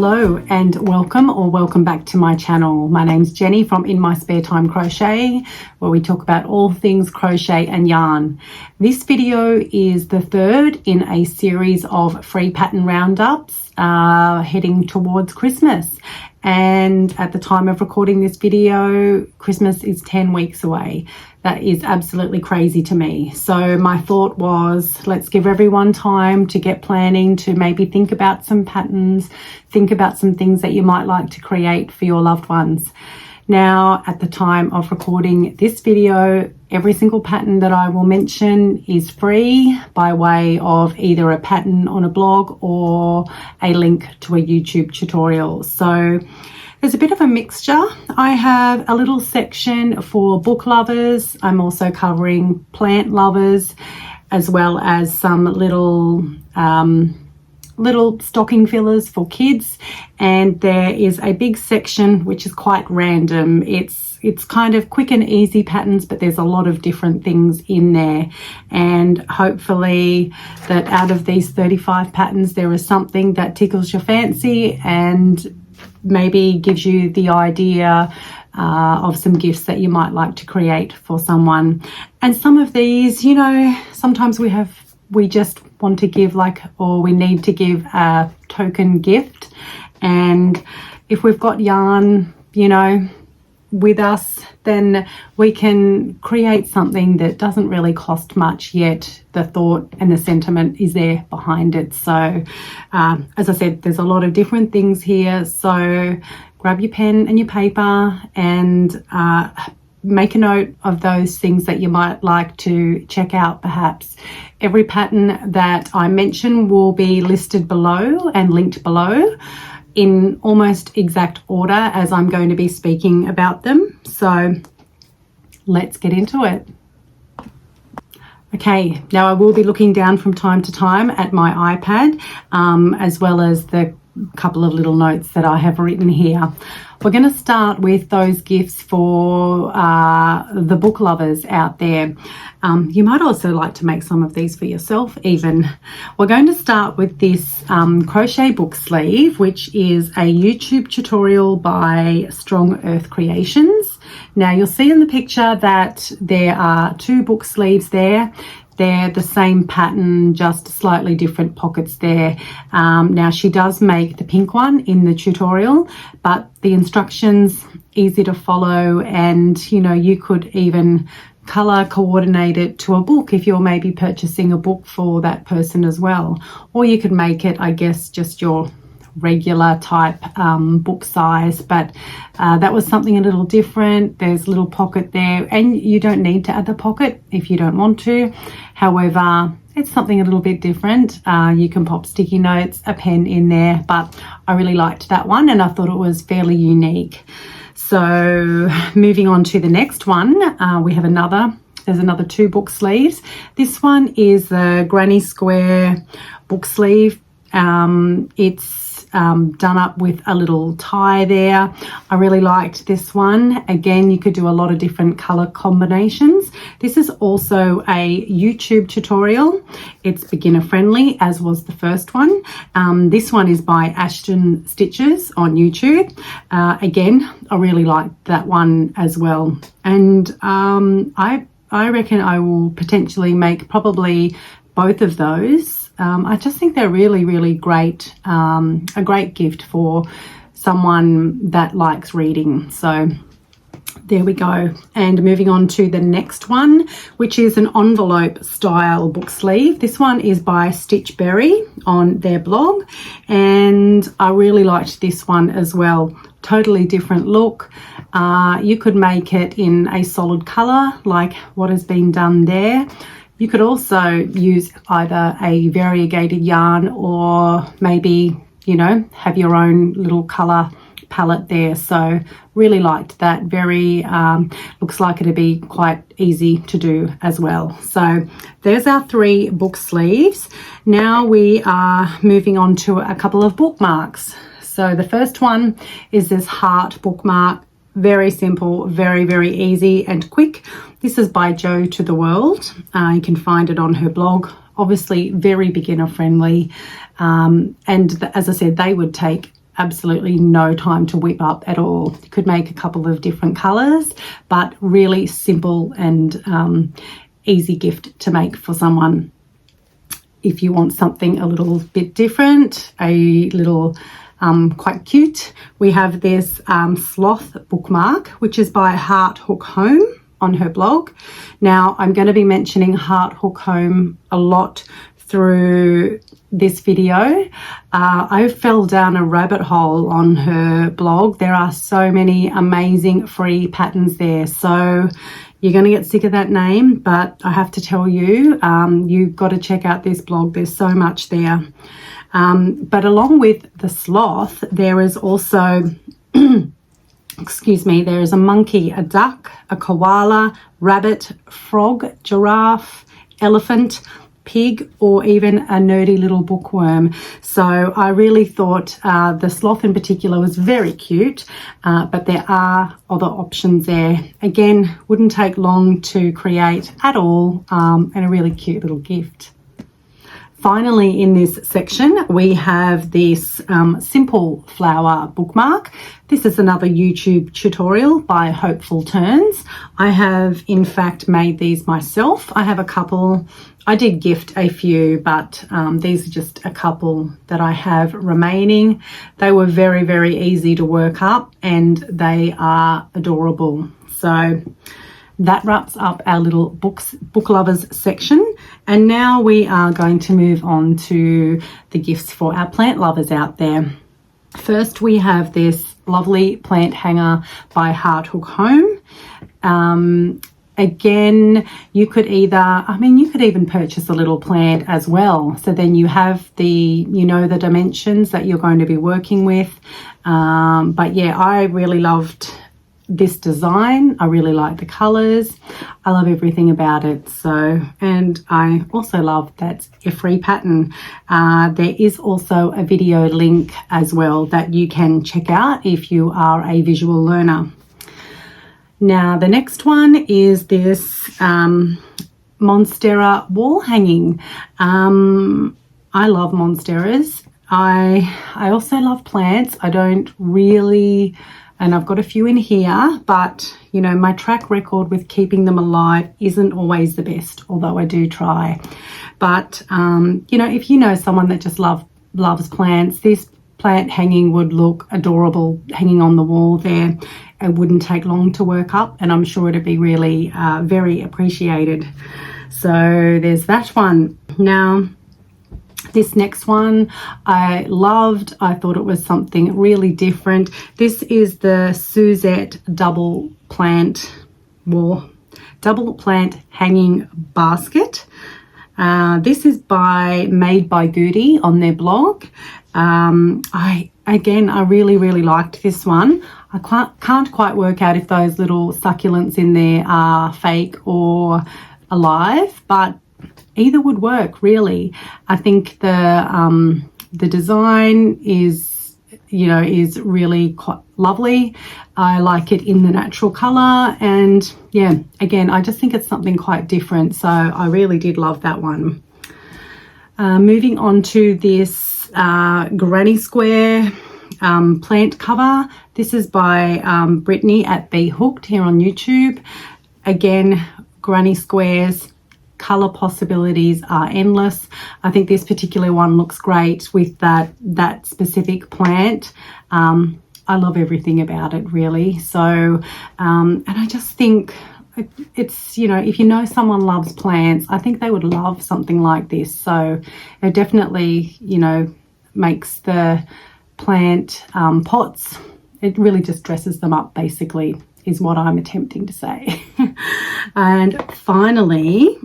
Hello and welcome back to my channel. My name's Jenny from Inmysparetime Crochet, where we talk about all things crochet and yarn. This video is the third in a series of free pattern roundups heading towards Christmas. And at the time of recording this video, Christmas is 10 weeks away. That is absolutely crazy to me. So my thought was, let's give everyone time to get planning, to maybe think about some patterns, think about some things that you might like to create for your loved ones. Now, at the time of recording this video, every single pattern that I will mention is free by way of either a pattern on a blog or a link to a YouTube tutorial. So there's a bit of a mixture. I have a little section for book lovers. I'm also covering plant lovers, as well as some little stocking fillers for kids, and there is a big section which is quite random. It's kind of quick and easy patterns, but there's a lot of different things in there, and hopefully that out of these 35 patterns there is something that tickles your fancy and maybe gives you the idea of some gifts that you might like to create for someone. And some of these, you know, sometimes we just want to give or we need to give a token gift, and if we've got yarn, you know, with us, then we can create something that doesn't really cost much, yet the thought and the sentiment is there behind it. So as I said, there's a lot of different things here, so grab your pen and your paper and make a note of those things that you might like to check out. Perhaps every pattern that I mention will be listed below and linked below in almost exact order as I'm going to be speaking about them. So let's get into it. Okay, now I will be looking down from time to time at my iPad, as well as the couple of little notes that I have written here. We're going to start with those gifts for the book lovers out there. You might also like to make some of these for yourself even. We're going to start with this crochet book sleeve, which is a YouTube tutorial by Strong Earth Creations. Now you'll see in the picture that there are two book sleeves there. They're the same pattern, just slightly different pockets there. Now she does make the pink one in the tutorial, but the instructions easy to follow, and you know, you could even color coordinate it to a book if you're maybe purchasing a book for that person as well. Or you could make it, I guess, just your regular type book size, but that was something a little different. There's a little pocket there, and you don't need to add the pocket if you don't want to. However, it's something a little bit different. You can pop sticky notes, a pen in there, but I really liked that one and I thought it was fairly unique. So moving on to the next one, we have there's another two book sleeves. This one is the Granny Square book sleeve. It's done up with a little tie there. I really liked this one. Again, you could do a lot of different color combinations. This is also a YouTube tutorial. It's beginner friendly, as was the first one. This one is by Ashton Stitches on YouTube. Again, I really liked that one as well. And I reckon I will potentially make probably both of those. I just think they're really, really great, a great gift for someone that likes reading. So there we go. And moving on to the next one, which is an envelope style book sleeve. This one is by Stitchberry on their blog, and I really liked this one as well. Totally different look. You could make it in a solid color like what has been done there. You could also use either a variegated yarn or maybe, you know, have your own little color palette there. So really liked that. Very looks like it'd be quite easy to do as well. So there's our three book sleeves. Now we are moving on to a couple of bookmarks. So the first one is this heart bookmark. Very simple, very, very easy and quick. This is by Joe to the World. You can find it on her blog. Obviously very beginner friendly. And as I said, they would take absolutely no time to whip up at all. You could make a couple of different colors, but really simple and easy gift to make for someone. If you want something a little bit different, a little quite cute, we have this sloth bookmark, which is by Heart Hook Home on her blog. Now, I'm going to be mentioning Heart Hook Home a lot through this video. I fell down a rabbit hole on her blog. There are so many amazing free patterns there. So you're going to get sick of that name, but I have to tell you, you've got to check out this blog. There's so much there. But along with the sloth, there is also, excuse me, there is a monkey, a duck, a koala, rabbit, frog, giraffe, elephant, pig, or even a nerdy little bookworm. So I really thought the sloth in particular was very cute, but there are other options there. Again, wouldn't take long to create at all, and a really cute little gift. Finally, in this section, we have this simple flower bookmark. This is another YouTube tutorial by Hopeful Turns. I have, in fact, made these myself. I have a couple. I did gift a few, but these are just a couple that I have remaining. They were very, very easy to work up, and they are adorable. So that wraps up our little book lovers section. And now we are going to move on to the gifts for our plant lovers out there. First, we have this lovely plant hanger by Heart Hook Home. Again, you could even purchase a little plant as well. So then you have the dimensions that you're going to be working with. But yeah, I really loved this design. I really like the colors. I love everything about it. So, and I also love that a free pattern. There is also a video link as well that you can check out if you are a visual learner. Now, the next one is this Monstera wall hanging. I love Monsteras. I also love plants. I don't really, and I've got a few in here, but my track record with keeping them alive isn't always the best, although I do try. But if you know someone that just loves plants, this plant hanging would look adorable hanging on the wall there. It wouldn't take long to work up, and I'm sure it'd be really very appreciated. So there's that one. Now, this next one I loved. I thought it was something really different. This is the Suzette double plant hanging basket. This is made by Goody on their blog. I really, really liked this one. I can't quite work out if those little succulents in there are fake or alive, but either would work, really. I think the design is really quite lovely. I like it in the natural color, and yeah, again, I just think it's something quite different. So I really did love that one. Moving on to this granny square plant cover. This is by Brittany at Be Hooked here on YouTube. Again, granny squares, color possibilities are endless. I think this particular one looks great with that specific plant. I love everything about it, really. So and I just think it's if you know someone loves plants, I think they would love something like this. So it definitely makes the plant pots, it really just dresses them up, basically, is what I'm attempting to say. And finally,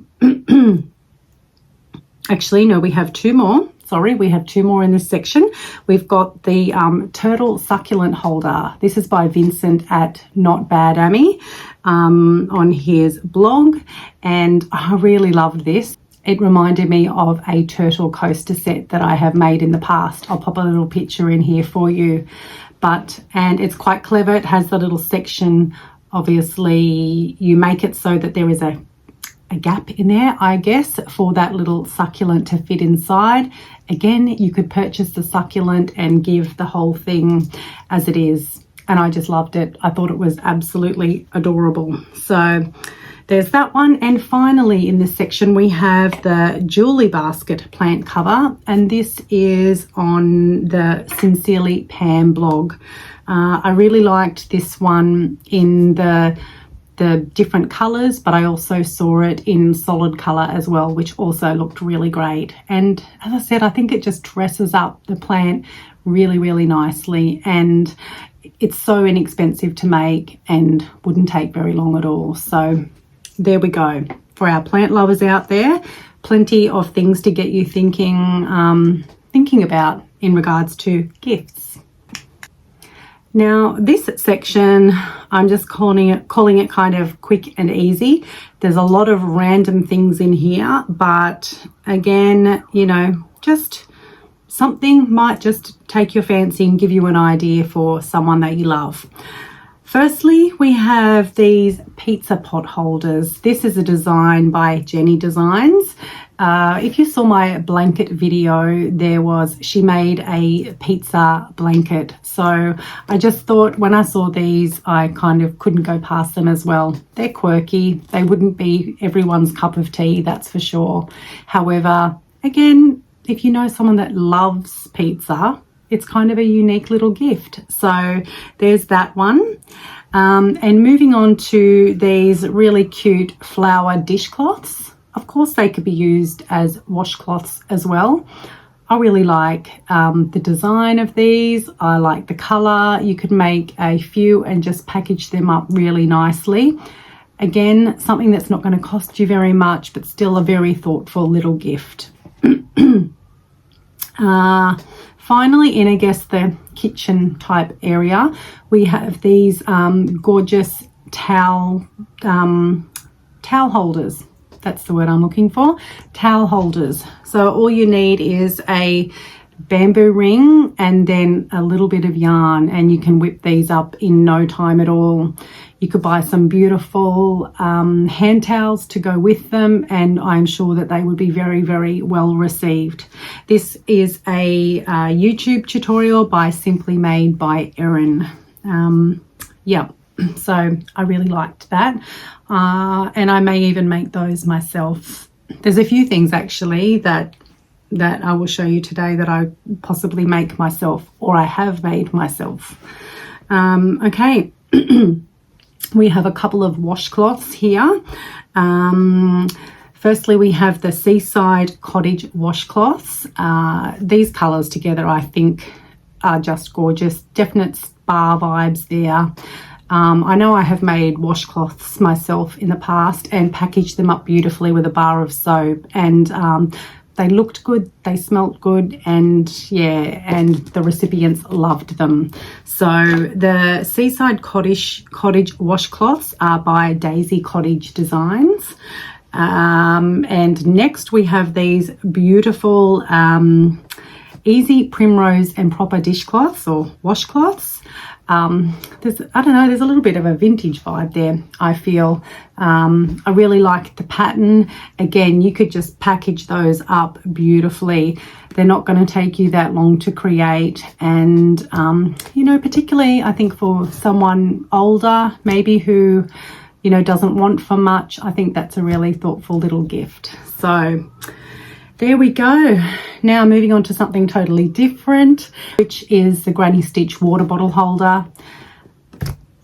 actually no, we have two more. Sorry, we have two more in this section. We've got the turtle succulent holder. This is by Vincent at Not Bad Ammy on his blog, and I really loved this. It reminded me of a turtle coaster set that I have made in the past. I'll pop a little picture in here for you. And it's quite clever. It has the little section. Obviously, you make it so that there is a a gap in there, I guess, for that little succulent to fit inside. Again, you could purchase the succulent and give the whole thing as it is. And I just loved it. I thought it was absolutely adorable. So there's that one. And finally in this section we have the Jewelry Basket plant cover, and this is on the Sincerely Pam blog. I really liked this one in the different colors, but I also saw it in solid color as well, which also looked really great. And as I said, I think it just dresses up the plant really, really nicely, and it's so inexpensive to make and wouldn't take very long at all. So there we go. For our plant lovers out there, plenty of things to get you thinking about in regards to gifts. Now this section, I'm just calling it kind of quick and easy. There's a lot of random things in here, but again, you know, just something might just take your fancy and give you an idea for someone that you love. Firstly, we have these pizza pot holders. This is a design by Jenni Designs. If you saw my blanket video, she made a pizza blanket. So I just thought when I saw these, I kind of couldn't go past them as well. They're quirky. They wouldn't be everyone's cup of tea, that's for sure. However, again, if you know someone that loves pizza, it's kind of a unique little gift. So there's that one. And moving on to these really cute flower dishcloths. Of course, they could be used as washcloths as well. I really like the design of these. I like the color. You could make a few and just package them up really nicely. Again, something that's not going to cost you very much, but still a very thoughtful little gift. Finally, in I guess the kitchen type area, we have these gorgeous towel holders. That's the word I'm looking for. Towel holders. So all you need is a bamboo ring and then a little bit of yarn, and you can whip these up in no time at all. You could buy some beautiful hand towels to go with them, and I'm sure that they would be very, very well received. This is a YouTube tutorial by Simply Made by Erin. Yeah, so I really liked that. And I may even make those myself. There's a few things actually that I will show you today that I possibly make myself, or I have made myself. Okay. We have a couple of washcloths here. Firstly, we have the Seaside Cottage washcloths. These colours together, I think, are just gorgeous. Definite spa vibes there. I know I have made washcloths myself in the past and packaged them up beautifully with a bar of soap, and they looked good, they smelt good, and yeah, and the recipients loved them. So the Seaside Cottage washcloths are by Daisy Cottage Designs. And next we have these beautiful Easy Primrose and Proper dishcloths or washcloths. There's a little bit of a vintage vibe there, I feel. I really like the pattern. Again, you could just package those up beautifully. They're not going to take you that long to create, and particularly I think for someone older maybe who doesn't want for much, I think that's a really thoughtful little gift. So there we go. Now moving on to something totally different, which is the Granny Stitch water bottle holder.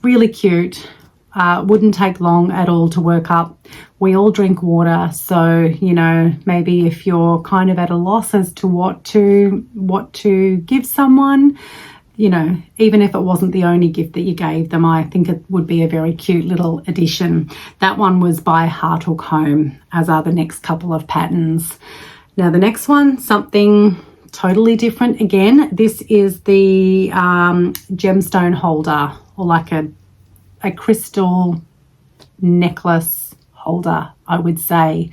Really cute. Wouldn't take long at all to work up. We all drink water, so maybe if you're kind of at a loss as to what to give someone, even if it wasn't the only gift that you gave them, I think it would be a very cute little addition. That one was by Hearthook Home, as are the next couple of patterns. Now the next one, something totally different again. This is the gemstone holder, or like a crystal necklace holder, I would say.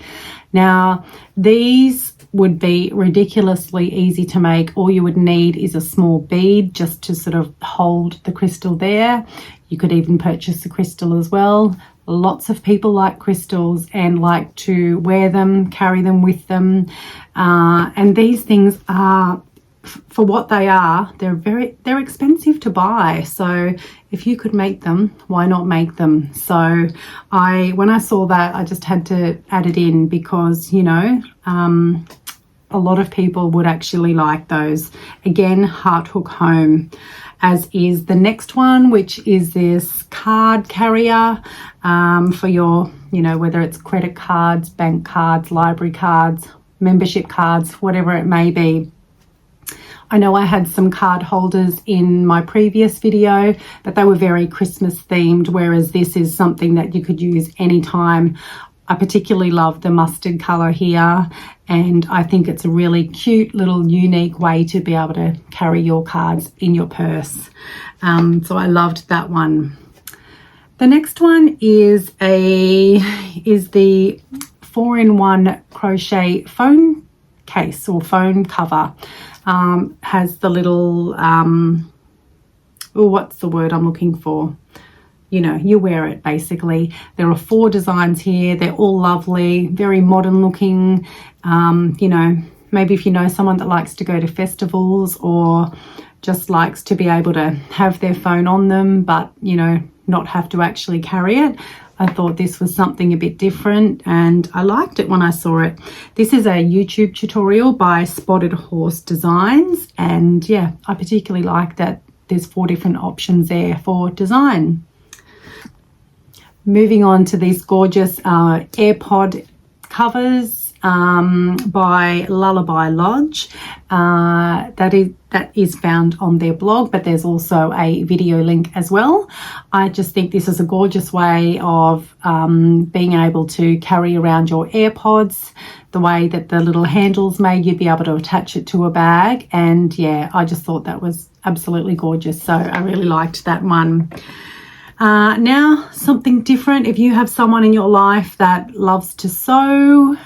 Now these would be ridiculously easy to make. All you would need is a small bead just to sort of hold the crystal there. You could even purchase a crystal as well. Lots of people like crystals and like to wear them, carry them with them. And these things are, for what they are, they're expensive to buy. So if you could make them, why not make them? So when I saw that, I just had to add it in because, you know, a lot of people would actually like those. Again, heart hook home, as is the next one, which is this card carrier for your, you know, whether it's credit cards, bank cards, library cards, membership cards, whatever it may be. I know I had some card holders in my previous video, but they were very Christmas themed, whereas this is something that you could use anytime. I particularly love the mustard color here, and I think it's a really cute little unique way to be able to carry your cards in your purse. So I loved that one. The next one is the 4-in-1 crochet phone case or phone cover. Has the little, what's the word I'm looking for? You know, you wear it basically. There are 4 designs here. They're all lovely, very modern looking. You know, maybe if you know someone that likes to go to festivals or just likes to be able to have their phone on them, but, you know, not have to actually carry it. I thought this was something a bit different and I liked it when I saw it. This is a YouTube tutorial by Spotted Horse Designs, and yeah, I particularly like that there's 4 different options there for design. Moving on to these gorgeous AirPod covers by Lullaby Lodge. That is found on their blog, but there's also a video link as well. I just think this is a gorgeous way of being able to carry around your AirPods. The way that the little handle's made, you'd be able to attach it to a bag, and yeah, I just thought that was absolutely gorgeous. So I really liked that one. Now, something different. If you have someone in your life that loves to sew,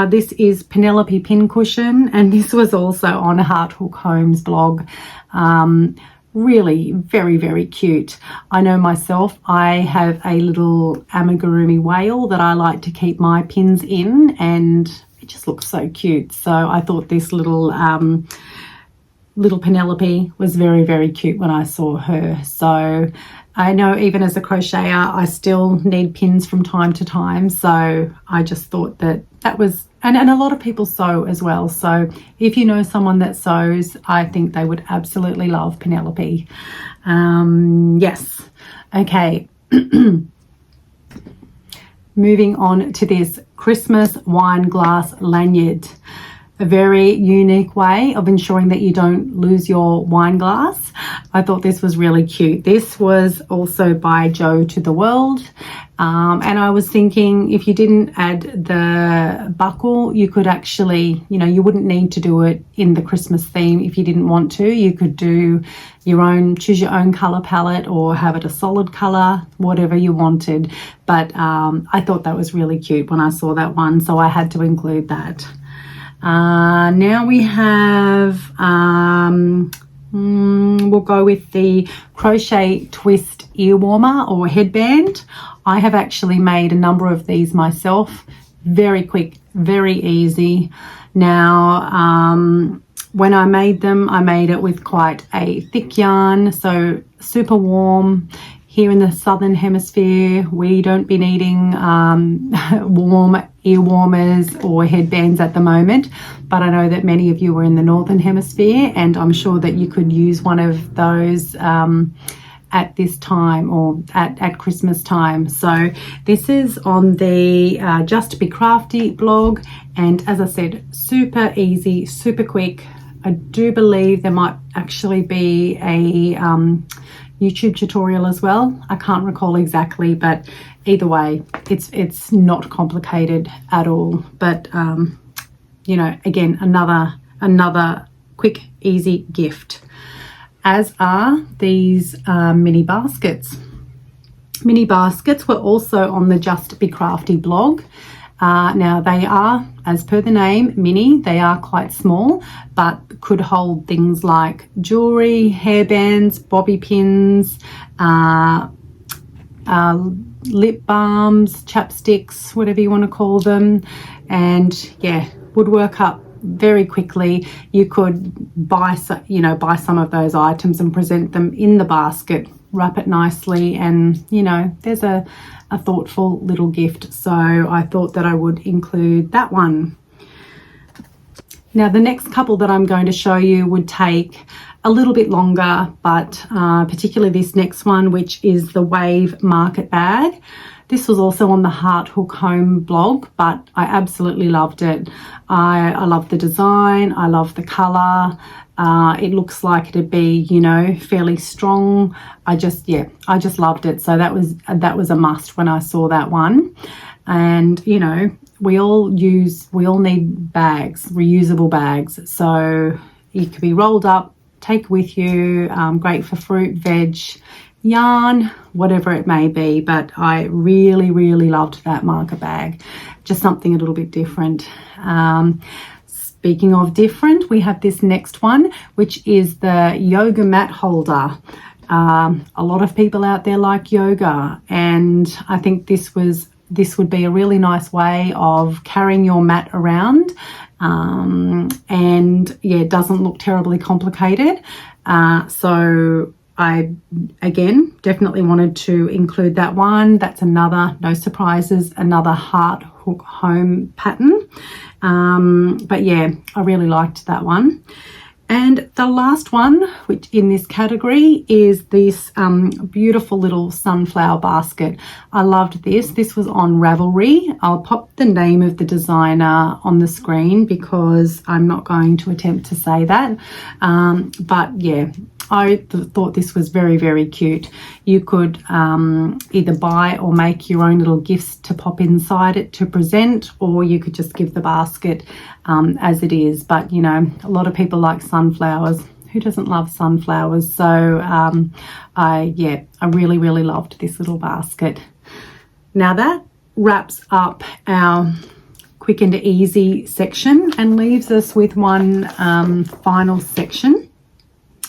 this is Penelope Pincushion, and this was also on Heart Hook Home's blog. Really very, very cute. I know myself, I have a little amigurumi whale that I like to keep my pins in, and it just looks so cute. So I thought this little Penelope was very, very cute when I saw her. So I know even as a crocheter, I still need pins from time to time. So I just thought that was, and a lot of people sew as well. So if you know someone that sews, I think they would absolutely love Penelope. Yes. Okay. Moving on to this Christmas wine glass lanyard. A very unique way of ensuring that you don't lose your wine glass. I thought this was really cute. This was also by Joe to the World. And I was thinking if you didn't add the buckle, you could actually, you know, you wouldn't need to do it in the Christmas theme if you didn't want to. You could do your own, choose your own color palette or have it a solid color, whatever you wanted. But I thought that was really cute when I saw that one, so I had to include that. Now we have, we'll go with the Crochet Twist ear warmer or headband. I have actually made a number of these myself. Very quick, very easy. Now, when I made them, I made it with quite a thick yarn, so super warm. Here in the southern hemisphere, we don't be needing warm ear warmers or headbands at the moment, but I know that many of you are in the northern hemisphere, and I'm sure that you could use one of those at this time or at Christmas time. So this is on the Just Be Crafty blog, and as I said, super easy, super quick. I do believe there might actually be a YouTube tutorial as well. I can't recall exactly, but either way, it's not complicated at all. But you know, again, another quick, easy gift. As are these mini baskets. Mini baskets were also on the Just Be Crafty blog. Now they are, as per the name, mini. They are quite small, but could hold things like jewelry, hairbands, bobby pins, lip balms, chapsticks, whatever you want to call them. And yeah, would work up very quickly. You could buy some of those items and present them in the basket, wrap it nicely, and there's a thoughtful little gift. So I thought that I would include that one. Now the next couple that I'm going to show you would take a little bit longer, but particularly this next one, which is the Wave Market Bag. This was also on the Heart Hook Home blog, but I absolutely loved it. I love the design. I love the colour. It looks like it'd be, fairly strong. I just loved it. So that was a must when I saw that one. And, we all need bags, reusable bags. So it could be rolled up, take with you, great for fruit, veg, yarn, whatever it may be. But I really, really loved that marker bag. Just something a little bit different. Speaking of different, we have this next one, which is the yoga mat holder. A lot of people out there like yoga, and I think this would be a really nice way of carrying your mat around. And yeah, it doesn't look terribly complicated. So I, again, definitely wanted to include that one. That's another, no surprises, another Heart Hook Home pattern. But yeah, I really liked that one. And the last one, which in this category, is this beautiful little sunflower basket. I loved this. This was on Ravelry. I'll pop the name of the designer on the screen because I'm not going to attempt to say that. But yeah, I thought this was very, very cute. You could either buy or make your own little gifts to pop inside it to present, or you could just give the basket as it is. But, a lot of people like sunflowers. Who doesn't love sunflowers? So, I really, really loved this little basket. Now that wraps up our quick and easy section and leaves us with one final section,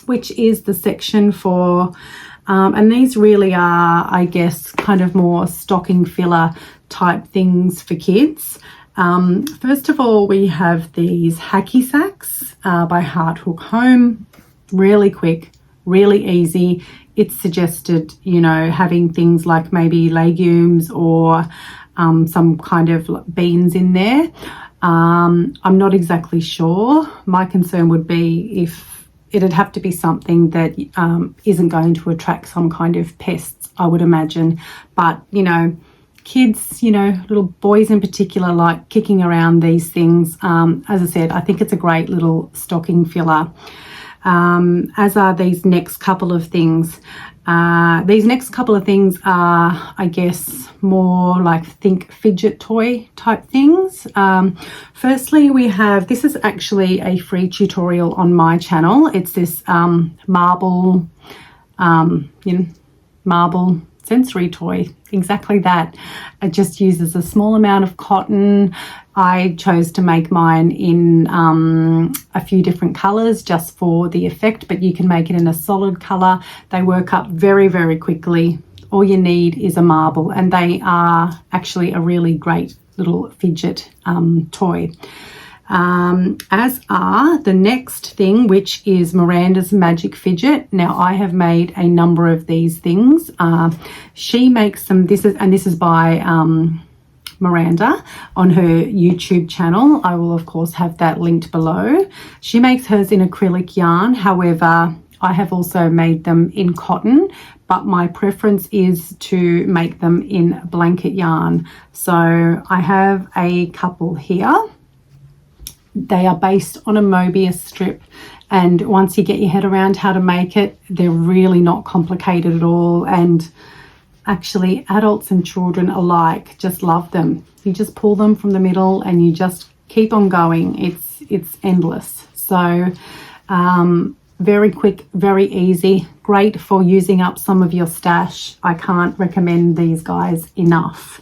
which is the section for, and these really are, I guess, kind of more stocking filler type things for kids. First of all, we have these hacky sacks by Heart Hook Home. Really quick, really easy. It's suggested, having things like maybe legumes or some kind of beans in there. I'm not exactly sure. My concern would be if it'd have to be something that isn't going to attract some kind of pests, I would imagine. But, kids, little boys in particular, like kicking around these things. As I said, I think it's a great little stocking filler, as are these next couple of things. These next couple of things are, I guess, more like think fidget toy type things. Firstly, we have, this is actually a free tutorial on my channel. It's this marble sensory toy, exactly that. It just uses a small amount of cotton. I chose to make mine in a few different colors just for the effect, but you can make it in a solid color. They work up very, very quickly. All you need is a marble, and they are actually a really great little fidget toy. As are the next thing, which is Miranda's Magic Fidget. Now, I have made a number of these things. She makes them, this is by Miranda on her YouTube channel. I will, of course, have that linked below. She makes hers in acrylic yarn. However, I have also made them in cotton, but my preference is to make them in blanket yarn. So I have a couple here. They are based on a Mobius strip, and once you get your head around how to make it, they're really not complicated at all, and actually adults and children alike just love them. You just pull them from the middle and you just keep on going. It's endless. So very quick, very easy, great for using up some of your stash. I can't recommend these guys enough.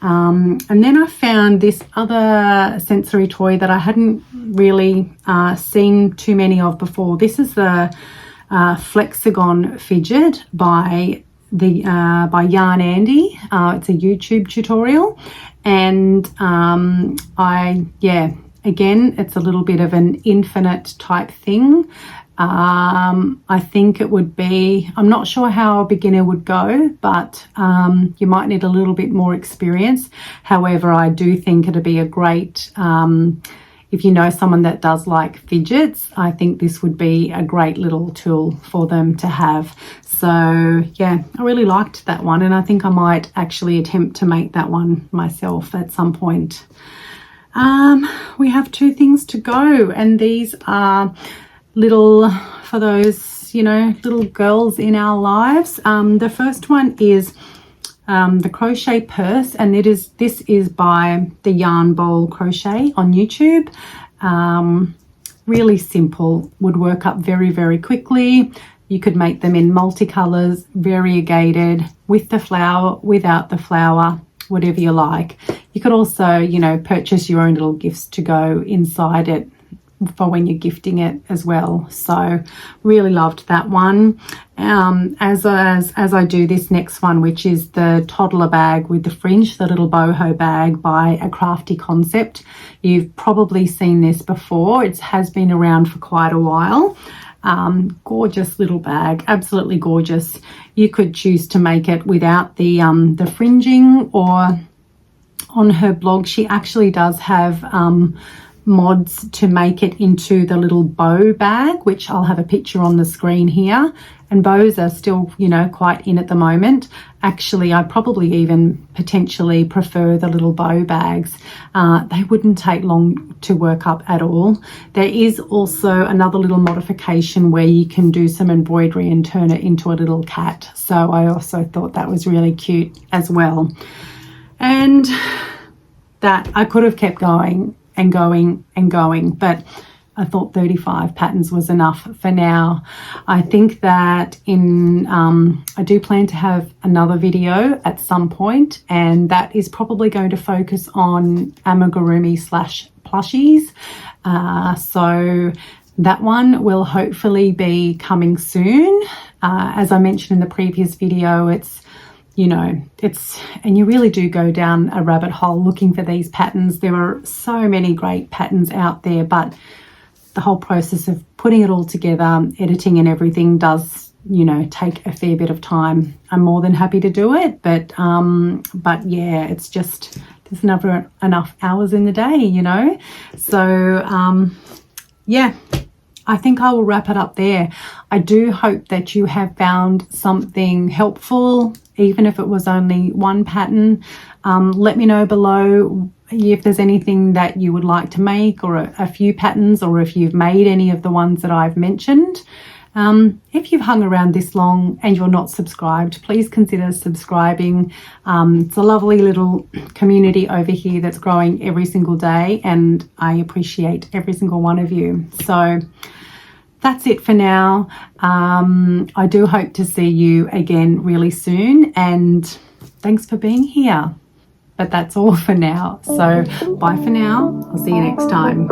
And then I found this other sensory toy that I hadn't really seen too many of before. This is the Flexagon fidget by Yarn Andy. It's a YouTube tutorial, and again, it's a little bit of an infinite type thing. I think it would be, I'm not sure how a beginner would go, but you might need a little bit more experience. However, I do think it'd be a great, if you know someone that does like fidgets, I think this would be a great little tool for them to have. So yeah, I really liked that one, and I think I might actually attempt to make that one myself at some point. We have 2 things to go, and these are little, for those, you know, little girls in our lives. The first one is the crochet purse, and this is by the Yarn Bowl Crochet on YouTube. Really simple, would work up very, very quickly. You could make them in multicolors, variegated, with the flower, without the flower, whatever you like. You could also, you know, purchase your own little gifts to go inside it for when you're gifting it as well. So really loved that one. As I do this next one, which is the toddler bag with the fringe, the little boho bag by A Crafty Concept. You've probably seen this before. It has been around for quite a while. Gorgeous little bag, absolutely gorgeous. You could choose to make it without the fringing, or on her blog she actually does have mods to make it into the little bow bag, which I'll have a picture on the screen here. And bows are still, you know, quite in at the moment. Actually, I probably even potentially prefer the little bow bags. They wouldn't take long to work up at all. There is also another little modification where you can do some embroidery and turn it into a little cat. So I also thought that was really cute as well. And that I could have kept going and going and going, but I thought 35 patterns was enough for now. I think that I do plan to have another video at some point, and that is probably going to focus on amigurumi / plushies. So that one will hopefully be coming soon. As I mentioned in the previous video, it's, you know, and you really do go down a rabbit hole looking for these patterns. There are so many great patterns out there, but the whole process of putting it all together, editing and everything does, you know, take a fair bit of time. I'm more than happy to do it, but yeah, it's just, there's never enough hours in the day, you know. So yeah, I think I will wrap it up there. I do hope that you have found something helpful, even if it was only one pattern. Let me know below if there's anything that you would like to make, or a few patterns, or if you've made any of the ones that I've mentioned. If you've hung around this long and you're not subscribed, please consider subscribing. It's a lovely little community over here that's growing every single day, and I appreciate every single one of you. So that's it for now. I do hope to see you again really soon, and thanks for being here. But that's all for now. So bye for now. I'll see you next time.